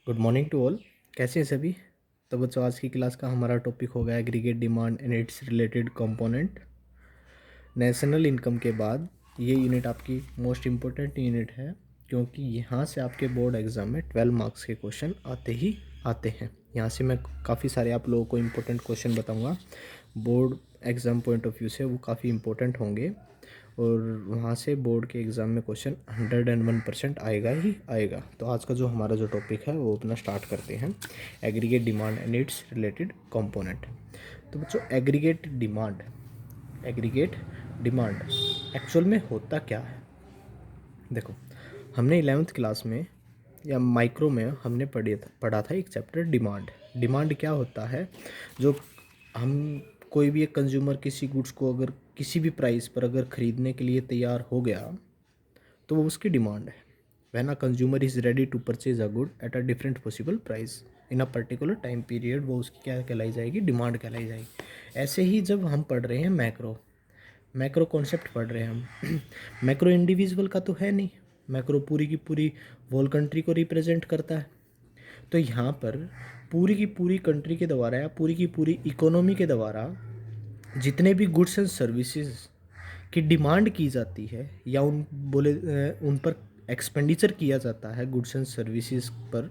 Good morning to all. कैसे हैं सभी? तो बच्चों, आज की क्लास का हमारा टॉपिक होगा aggregate demand and it's related component. National income के बाद ये यूनिट आपकी मोस्ट इम्पोर्टेंट यूनिट है, क्योंकि यहाँ से आपके बोर्ड एग्ज़ाम में 12 मार्क्स के क्वेश्चन आते ही आते हैं। यहाँ से मैं काफ़ी सारे आप लोगों को इम्पोर्टेंट क्वेश्चन बताऊँगा। Board exam point of view से वो काफ़ी इम्पोर्टेंट होंगे और वहाँ से बोर्ड के एग्ज़ाम में क्वेश्चन 101% आएगा ही आएगा। तो आज का जो हमारा जो टॉपिक है वो अपना स्टार्ट करते हैं, aggregate demand and it's related component. तो बच्चों, एग्रीगेट डिमांड एक्चुअल में होता क्या है? देखो, हमने 11th क्लास में या माइक्रो में हमने पढ़ा था एक चैप्टर डिमांड। डिमांड क्या होता है? जो हम कोई भी एक कंज्यूमर किसी गुड्स को अगर किसी भी प्राइस पर अगर ख़रीदने के लिए तैयार हो गया तो वो उसकी डिमांड है। When a consumer is ready to purchase a good at a different possible price in a particular time period, वो उसकी क्या कहलाई जाएगी? डिमांड कहलाई जाएगी। ऐसे ही जब हम पढ़ रहे हैं मैक्रो मैक्रो कॉन्सेप्ट पढ़ रहे हैं हम मैक्रो इंडिविजुअल का तो है नहीं, मैक्रो पूरी की पूरी होल कंट्री को रिप्रेजेंट करता है। तो यहाँ पर पूरी की पूरी कंट्री के द्वारा या पूरी की पूरी इकोनॉमी के द्वारा जितने भी गुड्स एंड सर्विसेज की डिमांड की जाती है या उन पर एक्सपेंडिचर किया जाता है गुड्स एंड सर्विसेज पर,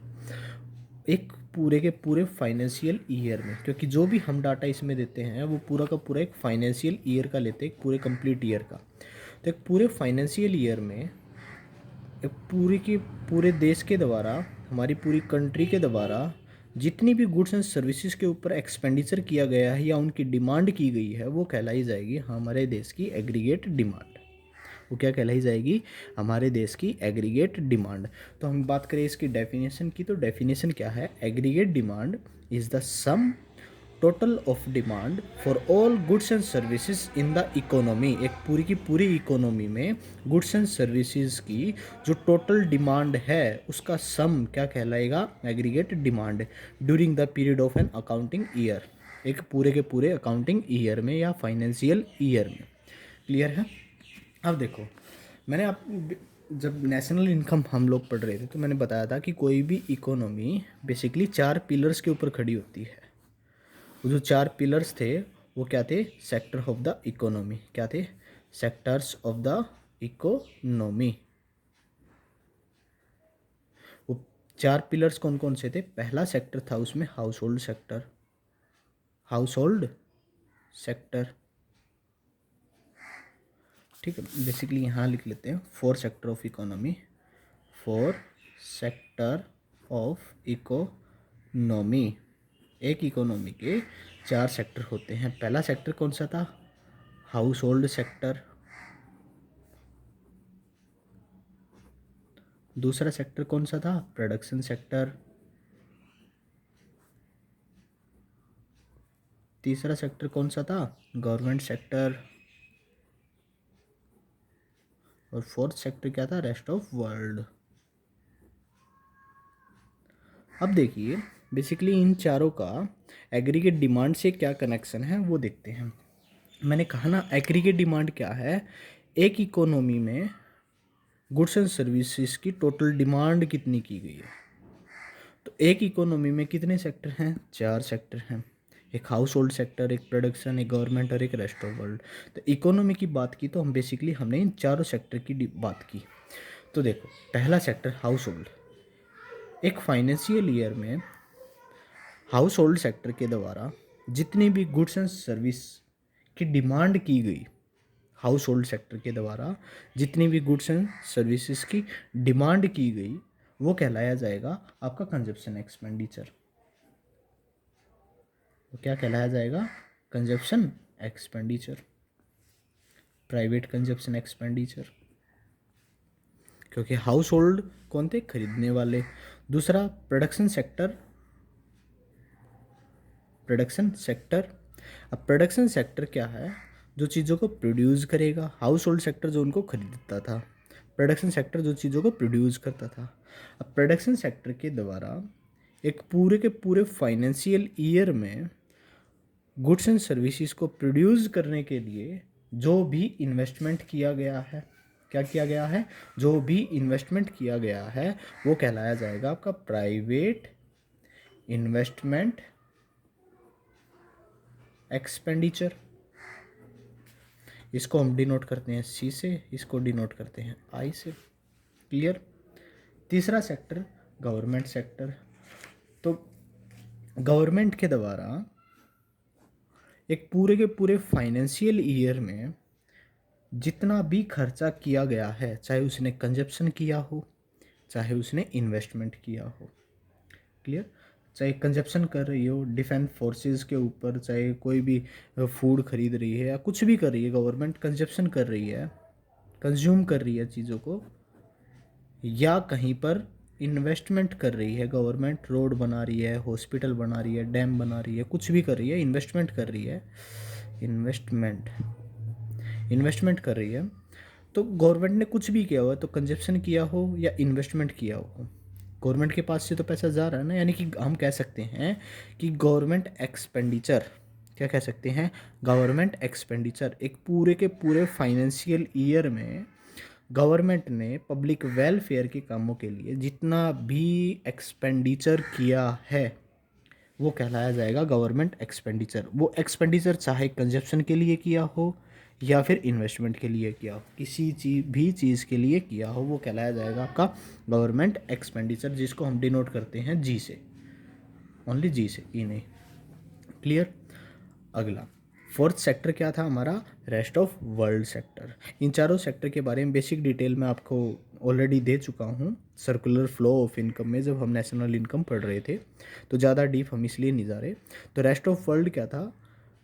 एक पूरे के पूरे फाइनेंशियल ईयर में, क्योंकि जो भी हम डाटा इसमें देते हैं वो पूरा का पूरा एक फाइनेंशियल ईयर का लेते हैं, एक पूरे कंप्लीट ईयर का। तो एक पूरे फाइनेंशियल ईयर में एक पूरी की पूरे देश के द्वारा, हमारी पूरी कंट्री के द्वारा जितनी भी गुड्स एंड सर्विसेज के ऊपर एक्सपेंडिचर किया गया है या उनकी डिमांड की गई है वो कहलाई जाएगी हमारे देश की एग्रीगेट डिमांड। वो क्या कहलाई जाएगी? हमारे देश की एग्रीगेट डिमांड। तो हम बात करें इसकी डेफिनेशन की, तो डेफिनेशन क्या है? Aggregate demand is the sum total of demand for all goods and services in the economy. एक पूरी की पूरी इकोनॉमी में गुड्स एंड सर्विसेज की जो टोटल डिमांड है उसका सम क्या कहलाएगा? Aggregate demand during the period of an accounting year, एक पूरे के पूरे अकाउंटिंग ईयर में या फाइनेंशियल ईयर में। क्लियर है? अब देखो, मैंने आप जब नेशनल इनकम हम लोग पढ़ रहे थे तो मैंने बताया था कि कोई भी इकोनॉमी बेसिकली 4 पिलर्स के ऊपर खड़ी होती है। वो जो 4 पिलर्स थे वो क्या थे? Sector of the economy. क्या थे? Sectors of the economy. वो 4 पिलर्स कौन कौन से थे? पहला सेक्टर था उसमें house hold sector, house hold sector. ठीक है, बेसिकली यहाँ लिख लेते हैं 4 sector of economy, 4 sector of economy. एक इकोनॉमी के 4 सेक्टर होते हैं। पहला सेक्टर कौन सा था? House hold sector. दूसरा सेक्टर कौन सा था? Production sector. तीसरा सेक्टर कौन सा था? Government sector. और फोर्थ सेक्टर क्या था? Rest of world. अब देखिए, बेसिकली इन चारों का एग्रीगेट डिमांड से क्या कनेक्शन है वो देखते हैं। मैंने कहा ना, एग्रीगेट डिमांड क्या है? एक इकोनॉमी में गुड्स एंड सर्विसेज की टोटल डिमांड कितनी की गई है। तो एक इकोनॉमी में कितने सेक्टर हैं? 4 सेक्टर हैं। एक हाउस होल्ड सेक्टर, एक प्रोडक्शन, एक गवर्नमेंट और एक रेस्ट ऑफ वर्ल्ड। तो इकोनॉमी की बात की तो हम बेसिकली हमने इन चारों सेक्टर की बात की। तो देखो, पहला सेक्टर हाउस होल्ड। एक फाइनेंशियल ईयर में हाउस होल्ड सेक्टर के द्वारा जितनी भी गुड्स एंड सर्विस की डिमांड की गई, हाउस होल्ड सेक्टर के द्वारा जितनी भी गुड्स एंड सर्विसेज की डिमांड की गई वो कहलाया जाएगा आपका कंजप्शन एक्सपेंडिचर। तो क्या कहलाया जाएगा? Consumption expenditure, private consumption expenditure, क्योंकि हाउस होल्ड कौन थे? खरीदने वाले। दूसरा प्रोडक्शन सेक्टर, प्रोडक्शन सेक्टर। अब प्रोडक्शन सेक्टर क्या है? जो चीज़ों को प्रोड्यूस करेगा। हाउस होल्ड सेक्टर जो उनको खरीदता था, प्रोडक्शन सेक्टर जो चीज़ों को प्रोड्यूस करता था। अब प्रोडक्शन सेक्टर के द्वारा एक पूरे के पूरे फाइनेंशियल ईयर में गुड्स एंड सर्विसेज को प्रोड्यूस करने के लिए जो भी इन्वेस्टमेंट किया गया है, क्या किया गया है, जो भी इन्वेस्टमेंट किया गया है वो कहलाया जाएगा आपका प्राइवेट इन्वेस्टमेंट एक्सपेंडिचर। इसको हम डिनोट करते हैं सी से, इसको डिनोट करते हैं आई से। क्लियर। तीसरा सेक्टर गवर्नमेंट सेक्टर। तो गवर्नमेंट के द्वारा एक पूरे के पूरे फाइनेंशियल ईयर में जितना भी खर्चा किया गया है, चाहे उसने कंजप्शन किया हो चाहे उसने इन्वेस्टमेंट किया हो। क्लियर। चाहे कंजप्शन कर रही हो डिफेंस फोर्सेस के ऊपर, चाहे कोई भी फूड खरीद रही है या कुछ भी कर रही है, गवर्नमेंट कंजप्शन कर रही है, कंज्यूम कर रही है चीज़ों को, या कहीं पर इन्वेस्टमेंट कर रही है गवर्नमेंट, रोड बना रही है, हॉस्पिटल बना रही है, डैम बना रही है, कुछ भी कर रही है, इन्वेस्टमेंट कर रही है, इन्वेस्टमेंट कर रही है। तो गवर्नमेंट ने कुछ भी किया हुआ, तो कंजप्शन किया हो या इन्वेस्टमेंट किया हो, गवर्नमेंट के पास से तो पैसा जा रहा है ना। यानी कि हम कह सकते हैं कि गवर्नमेंट एक्सपेंडिचर, क्या कह सकते हैं, गवर्नमेंट एक्सपेंडिचर एक पूरे के पूरे फाइनेंशियल ईयर में गवर्नमेंट ने पब्लिक वेलफेयर के कामों के लिए जितना भी एक्सपेंडिचर किया है वो कहलाया जाएगा गवर्नमेंट एक्सपेंडिचर। वो एक्सपेंडिचर चाहे कंजप्शन के लिए किया हो या फिर इन्वेस्टमेंट के लिए किया हो, किसी चीज़ के लिए किया हो, वो कहलाया जाएगा आपका गवर्नमेंट एक्सपेंडिचर, जिसको हम डिनोट करते हैं जी से, ओनली जी से, ई नहीं। क्लियर। अगला फोर्थ सेक्टर क्या था हमारा, रेस्ट ऑफ वर्ल्ड सेक्टर। इन चारों सेक्टर के बारे में बेसिक डिटेल में आपको ऑलरेडी दे चुका हूँ सर्कुलर फ्लो ऑफ इनकम में, जब हम नेशनल इनकम पढ़ रहे थे, तो ज़्यादा डीप हम इसलिए नहीं जा रहे। तो रेस्ट ऑफ वर्ल्ड क्या था,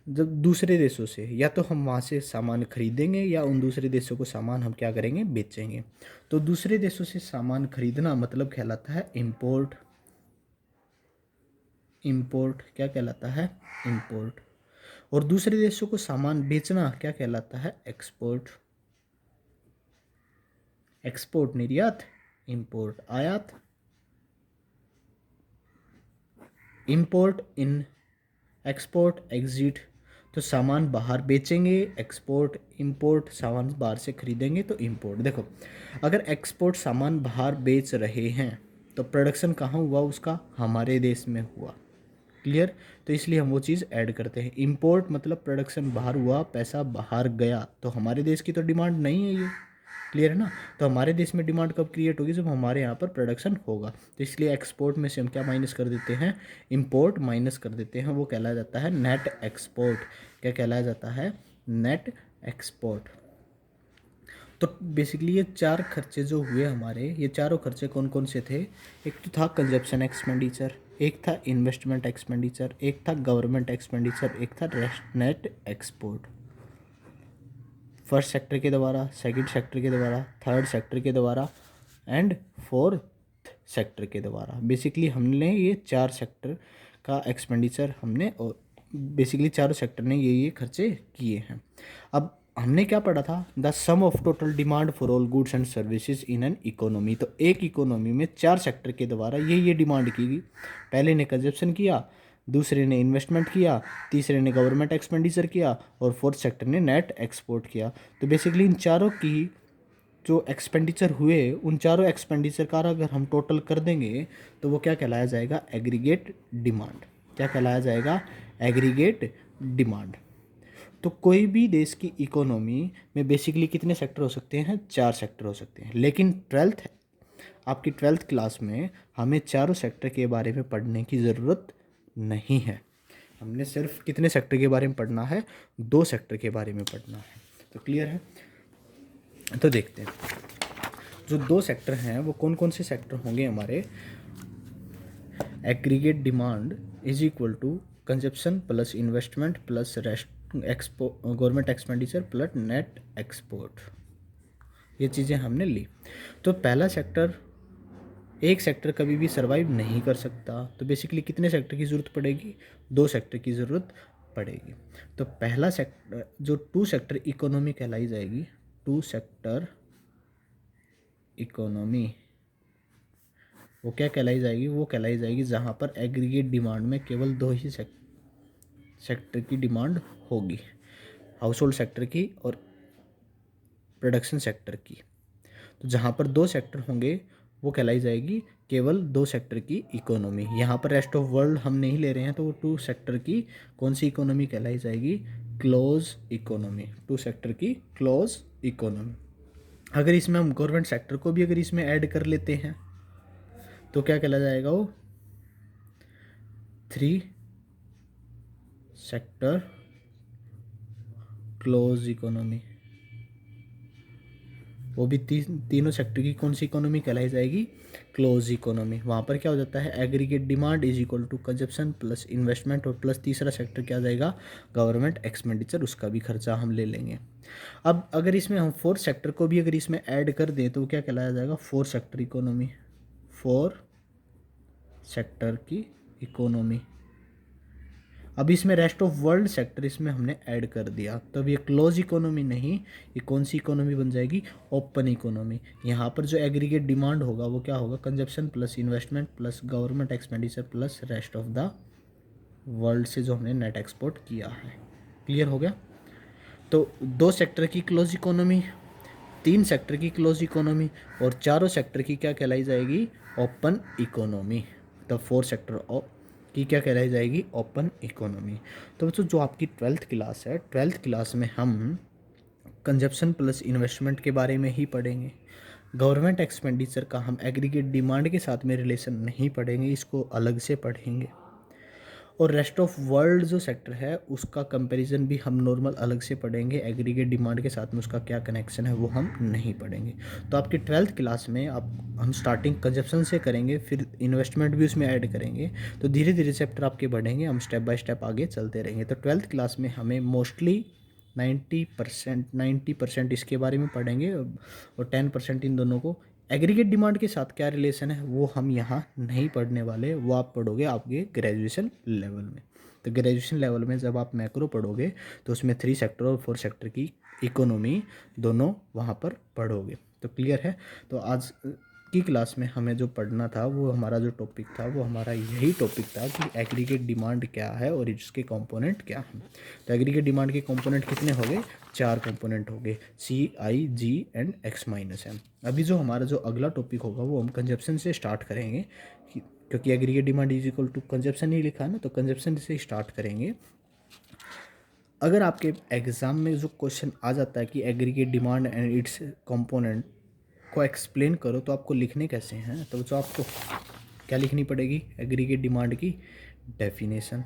जब दूसरे देशों से या तो हम वहाँ से सामान खरीदेंगे या उन दूसरे देशों को सामान हम क्या करेंगे, बेचेंगे। तो दूसरे देशों से सामान खरीदना मतलब कहलाता है इम्पोर्ट, इम्पोर्ट क्या कहलाता है, इम्पोर्ट। और दूसरे देशों को सामान बेचना क्या कहलाता है, एक्सपोर्ट, एक्सपोर्ट निर्यात, इंपोर्ट आयात। इंपोर्ट इन, एक्सपोर्ट एग्जिट, तो सामान बाहर बेचेंगे एक्सपोर्ट, इंपोर्ट सामान बाहर से खरीदेंगे तो इंपोर्ट। देखो अगर एक्सपोर्ट सामान बाहर बेच रहे हैं तो प्रोडक्शन कहाँ हुआ उसका, हमारे देश में हुआ। क्लियर। तो इसलिए हम वो चीज़ ऐड करते हैं। इंपोर्ट मतलब प्रोडक्शन बाहर हुआ, पैसा बाहर गया, तो हमारे देश की तो डिमांड नहीं है ये। क्लियर है ना। तो हमारे देश में डिमांड कब क्रिएट होगी, जब हमारे यहाँ पर प्रोडक्शन होगा। तो इसलिए एक्सपोर्ट में से हम क्या माइनस कर देते हैं, इंपोर्ट माइनस कर देते हैं, वो कहलाया जाता है नेट एक्सपोर्ट। क्या कहलाया जाता है, नेट एक्सपोर्ट। तो बेसिकली ये चार खर्चे जो हुए हमारे, ये चारों खर्चे कौन कौन से थे, एक तो था कंजप्शन एक्सपेंडिचर, एक था इन्वेस्टमेंट एक्सपेंडिचर, एक था गवर्नमेंट एक्सपेंडिचर, एक था नेट एक्सपोर्ट। फर्स्ट सेक्टर के द्वारा, सेकंड सेक्टर के द्वारा, थर्ड सेक्टर के द्वारा एंड फोर्थ सेक्टर के द्वारा। बेसिकली हमने ये चार सेक्टर का एक्सपेंडिचर हमने, और बेसिकली चारों सेक्टर ने ये खर्चे किए हैं। अब हमने क्या पढ़ा था, the sum of total demand for all goods and services in an economy. तो एक इकोनॉमी में चार सेक्टर के द्वारा ये डिमांड की गई। पहले ने कंजप्शन किया, दूसरे ने इन्वेस्टमेंट किया, तीसरे ने गवर्नमेंट एक्सपेंडिचर किया, और फोर्थ सेक्टर ने नेट एक्सपोर्ट किया। तो बेसिकली इन चारों की जो एक्सपेंडिचर हुए, उन चारों एक्सपेंडिचर का अगर हम टोटल कर देंगे तो वो क्या कहलाया जाएगा, एग्रीगेट डिमांड। क्या कहलाया जाएगा, एग्रीगेट डिमांड। तो कोई भी देश की इकोनॉमी में बेसिकली कितने सेक्टर हो सकते हैं, चार सेक्टर हो सकते हैं। लेकिन आपकी ट्वेल्थ क्लास में हमें चारों सेक्टर के बारे में पढ़ने की ज़रूरत नहीं है। हमने सिर्फ कितने सेक्टर के बारे में पढ़ना है, दो सेक्टर के बारे में पढ़ना है। तो क्लियर है। तो देखते हैं जो दो सेक्टर हैं वो कौन कौन से सेक्टर होंगे हमारे। Aggregate demand is equal to consumption plus investment plus government expenditure plus net export. ये चीज़ें हमने ली। तो पहला सेक्टर, एक सेक्टर कभी भी सर्वाइव नहीं कर सकता, तो बेसिकली कितने सेक्टर की ज़रूरत पड़ेगी, दो सेक्टर की ज़रूरत पड़ेगी। तो पहला सेक्टर जो टू सेक्टर इकोनॉमी कहलाई जाएगी, टू सेक्टर इकोनॉमी, वो क्या कहलाई जाएगी, वो कहलाई जाएगी जहाँ पर एग्रीगेट डिमांड में केवल दो ही सेक्टर की डिमांड होगी, हाउस होल्ड सेक्टर की और प्रोडक्शन सेक्टर की। तो जहाँ पर 2 सेक्टर होंगे वो कहलाई जाएगी केवल 2 सेक्टर की इकोनॉमी। यहाँ पर रेस्ट ऑफ वर्ल्ड हम नहीं ले रहे हैं, तो वो 2 सेक्टर की कौन सी इकोनॉमी कहलाई जाएगी? Close economy. 2 सेक्टर की क्लोज इकोनॉमी। अगर इसमें हम गवर्नमेंट सेक्टर को भी अगर इसमें ऐड कर लेते हैं तो क्या कहला जाएगा? वो 3 सेक्टर क्लोज इकोनॉमी। वो भी तीनों सेक्टर की कौन सी इकोनॉमी कहलाई जाएगी? Close economy. वहाँ पर क्या हो जाता है? Aggregate demand is equal to consumption plus investment और प्लस तीसरा सेक्टर क्या आ जाएगा? गवर्नमेंट एक्सपेंडिचर, उसका भी खर्चा हम ले लेंगे। अब अगर इसमें हम 4 सेक्टर को भी अगर इसमें ऐड कर दें तो क्या कहलाया जाएगा? 4 सेक्टर इकोनॉमी। 4 सेक्टर की इकोनॉमी। अब इसमें रेस्ट ऑफ वर्ल्ड सेक्टर इसमें हमने ऐड कर दिया, तो अब ये क्लोज इकोनॉमी नहीं, ये कौन सी इकोनॉमी बन जाएगी? Open economy. यहाँ पर जो एग्रीगेट डिमांड होगा वो क्या होगा? Consumption plus investment plus government expenditure plus rest of the world से जो हमने नेट एक्सपोर्ट किया है। क्लियर हो गया? तो 2 सेक्टर की क्लोज इकोनॉमी, 3 सेक्टर की क्लोज इकोनॉमी और चारों सेक्टर की क्या कहलाई जाएगी? Open economy. तो 4 सेक्टर की क्या कहलाई जाएगी? Open economy. तो बच्चों जो आपकी 12th क्लास है, 12th क्लास में हम कंजप्शन प्लस इन्वेस्टमेंट के बारे में ही पढ़ेंगे। गवर्नमेंट एक्सपेंडिचर का हम एग्रीगेट डिमांड के साथ में रिलेशन नहीं पढ़ेंगे, इसको अलग से पढ़ेंगे। और रेस्ट ऑफ वर्ल्ड जो सेक्टर है उसका कंपैरिजन भी हम नॉर्मल अलग से पढ़ेंगे, एग्रीगेट डिमांड के साथ में उसका क्या कनेक्शन है वो हम नहीं पढ़ेंगे। तो आपकी 12th क्लास में हम स्टार्टिंग कंजप्शन से करेंगे, फिर इन्वेस्टमेंट भी उसमें ऐड करेंगे। तो धीरे धीरे चैप्टर आपके बढ़ेंगे, हम स्टेप बाय स्टेप आगे चलते रहेंगे। तो 12th क्लास में हमें मोस्टली 90% इसके बारे में पढ़ेंगे और 10% इन दोनों को। एग्रीगेट डिमांड के साथ क्या रिलेशन है वो हम यहाँ नहीं पढ़ने वाले, वो आप पढ़ोगे आपके ग्रेजुएशन लेवल में। तो ग्रेजुएशन लेवल में जब आप मैक्रो पढ़ोगे तो उसमें 3 सेक्टर और 4 सेक्टर की इकोनॉमी दोनों वहाँ पर पढ़ोगे। तो क्लियर है? तो आज की क्लास में हमें जो पढ़ना था वो हमारा जो टॉपिक था वो हमारा यही टॉपिक था कि एग्रीगेट डिमांड क्या है और इसके कंपोनेंट क्या हैं। तो एग्रीगेट डिमांड के कंपोनेंट कितने हो गए? 4 कंपोनेंट हो गए, CI, G एंड X-M। अभी जो हमारा जो अगला टॉपिक होगा वो हम कंजप्शन से स्टार्ट करेंगे, क्योंकि aggregate demand is equal to consumption ही लिखा है ना, तो कंजप्शन से स्टार्ट करेंगे। अगर आपके एग्ज़ाम में जो क्वेश्चन आ जाता है कि aggregate demand and it's component को एक्सप्लेन करो तो आपको लिखने कैसे हैं? तो जो आपको क्या लिखनी पड़ेगी? एग्रीगेट डिमांड की डेफिनेशन।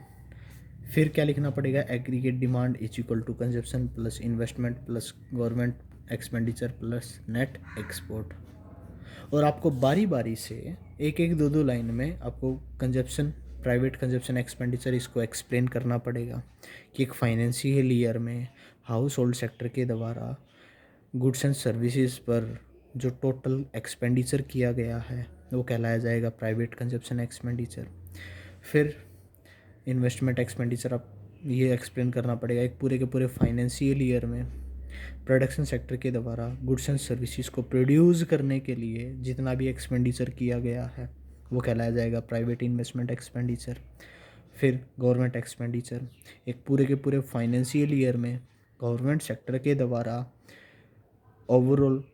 फिर क्या लिखना पड़ेगा? Aggregate demand is equal to consumption plus investment plus government expenditure plus net export. और आपको बारी बारी से एक एक दो लाइन में आपको कंजप्शन, प्राइवेट कंजप्शन एक्सपेंडिचर इसको एक्सप्लेन करना पड़ेगा कि एक फाइनेंशियल ईयर में हाउस होल्ड सेक्टर के द्वारा गुड्स एंड सर्विसेज पर जो टोटल एक्सपेंडिचर किया गया है वो कहलाया जाएगा प्राइवेट कंजप्शन एक्सपेंडिचर। फिर इन्वेस्टमेंट एक्सपेंडिचर आप ये एक्सप्लेन करना पड़ेगा एक पूरे के पूरे फाइनेंशियल ईयर में प्रोडक्शन सेक्टर के द्वारा गुड्स एंड सर्विसेज को प्रोड्यूस करने के लिए जितना भी एक्सपेंडिचर किया गया है वो कहलाया जाएगा प्राइवेट इन्वेस्टमेंट एक्सपेंडिचर। फिर गवर्नमेंट एक्सपेंडिचर एक पूरे के पूरे फाइनेंशियल ईयर में गवर्नमेंट सेक्टर के द्वारा ओवरऑल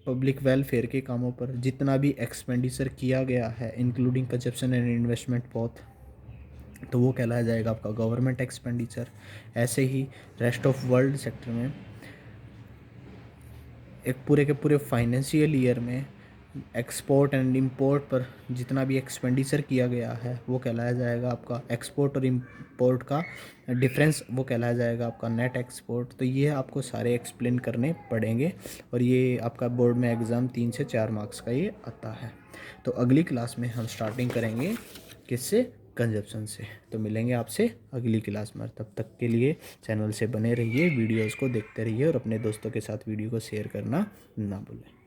पब्लिक वेलफेयर के कामों पर जितना भी एक्सपेंडिचर किया गया है including consumption and investment both, तो वो कहलाया जाएगा आपका गवर्नमेंट एक्सपेंडिचर। ऐसे ही रेस्ट ऑफ वर्ल्ड सेक्टर में एक पूरे के पूरे फाइनेंशियल ईयर में एक्सपोर्ट एंड इंपोर्ट पर जितना भी एक्सपेंडिचर किया गया है वो कहलाया जाएगा आपका एक्सपोर्ट और इंपोर्ट का डिफरेंस, वो कहलाया जाएगा आपका नेट एक्सपोर्ट। तो ये आपको सारे एक्सप्लेन करने पड़ेंगे और ये आपका बोर्ड में एग्ज़ाम 3 से 4 मार्क्स का ये आता है। तो अगली क्लास में हम स्टार्टिंग करेंगे किससे? कंजप्शन से। तो मिलेंगे आपसे अगली क्लास में, तब तक के लिए चैनल से बने रहिए, वीडियोज़ को देखते रहिए और अपने दोस्तों के साथ वीडियो को शेयर करना ना भूलें।